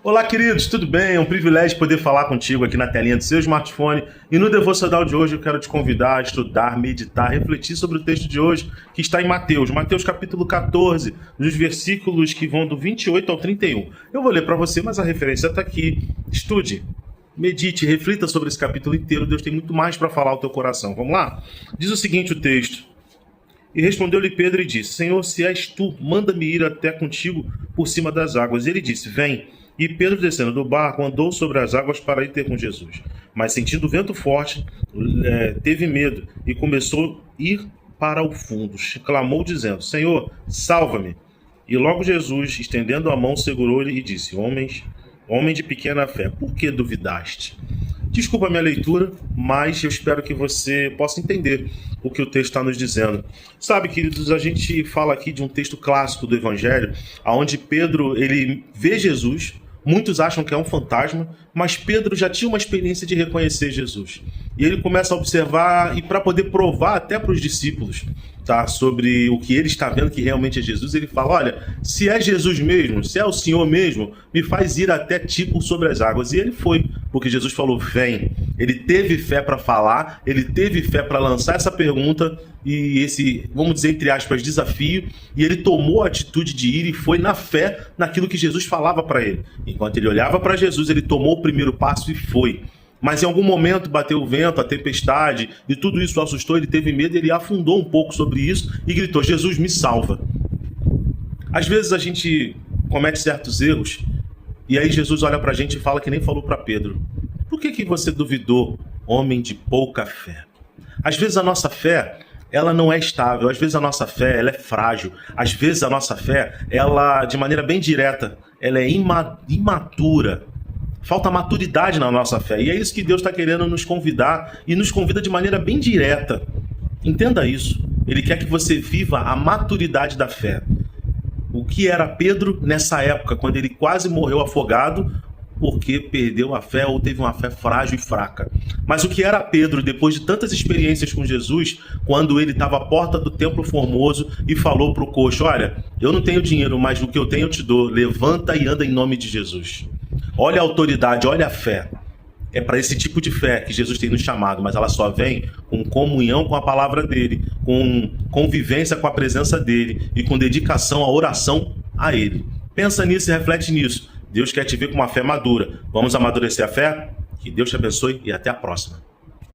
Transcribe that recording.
Olá, queridos, tudo bem? É um privilégio poder falar contigo aqui na telinha do seu smartphone. E no devocional de hoje eu quero te convidar a estudar, meditar, refletir sobre o texto de hoje, que está em Mateus capítulo 14, nos versículos que vão do 28 ao 31. Eu vou ler para você, mas a referência está aqui. Estude, medite, reflita sobre esse capítulo inteiro. Deus tem muito mais para falar ao teu coração. Vamos lá? Diz o seguinte o texto. E respondeu-lhe Pedro e disse: Senhor, se és tu, manda-me ir até contigo por cima das águas. E ele disse: Vem. E Pedro, descendo do barco, andou sobre as águas para ir ter com Jesus. Mas, sentindo o vento forte, teve medo e começou a ir para o fundo. Clamou, dizendo: Senhor, salva-me. E logo Jesus, estendendo a mão, segurou-lhe e disse: Homem de pequena fé, por que duvidaste? Desculpa a minha leitura, mas eu espero que você possa entender o que o texto está nos dizendo. Sabe, queridos, a gente fala aqui de um texto clássico do Evangelho, onde Pedro ele vê Jesus. Muitos acham que é um fantasma, mas Pedro já tinha uma experiência de reconhecer Jesus. E ele começa a observar, e para poder provar até para os discípulos, tá, sobre o que ele está vendo que realmente é Jesus, ele fala: olha, se é Jesus mesmo, se é o Senhor mesmo, me faz ir até ti por sobre as águas. E ele foi, porque Jesus falou: vem. Ele teve fé para falar, ele teve fé para lançar essa pergunta e esse, vamos dizer, entre aspas, desafio, e ele tomou a atitude de ir e foi na fé naquilo que Jesus falava para ele. Enquanto ele olhava para Jesus, ele tomou o primeiro passo e foi. Mas em algum momento bateu o vento, a tempestade, e tudo isso o assustou, ele teve medo, ele afundou um pouco sobre isso e gritou: Jesus, me salva. Às vezes a gente comete certos erros, e aí Jesus olha para a gente e fala que nem falou para Pedro: por que você duvidou, homem de pouca fé? Às vezes a nossa fé, ela não é estável, às vezes a nossa fé, ela é frágil, às vezes a nossa fé, ela, de maneira bem direta, ela é imatura. Falta maturidade na nossa fé. E é isso que Deus está querendo nos convidar, e nos convida de maneira bem direta. Entenda isso. Ele quer que você viva a maturidade da fé. O que era Pedro nessa época, quando ele quase morreu afogado, porque perdeu a fé ou teve uma fé frágil e fraca. Mas o que era Pedro depois de tantas experiências com Jesus, quando ele estava à porta do templo formoso e falou para o coxo: olha, eu não tenho dinheiro, mas o que eu tenho eu te dou, levanta e anda em nome de Jesus. Olha a autoridade, olha a fé. É para esse tipo de fé que Jesus tem nos chamado, mas ela só vem com comunhão com a palavra dele, com convivência com a presença dele e com dedicação à oração a ele. Pensa nisso e reflete nisso. Deus quer te ver com uma fé madura. Vamos amadurecer a fé? Que Deus te abençoe e até a próxima.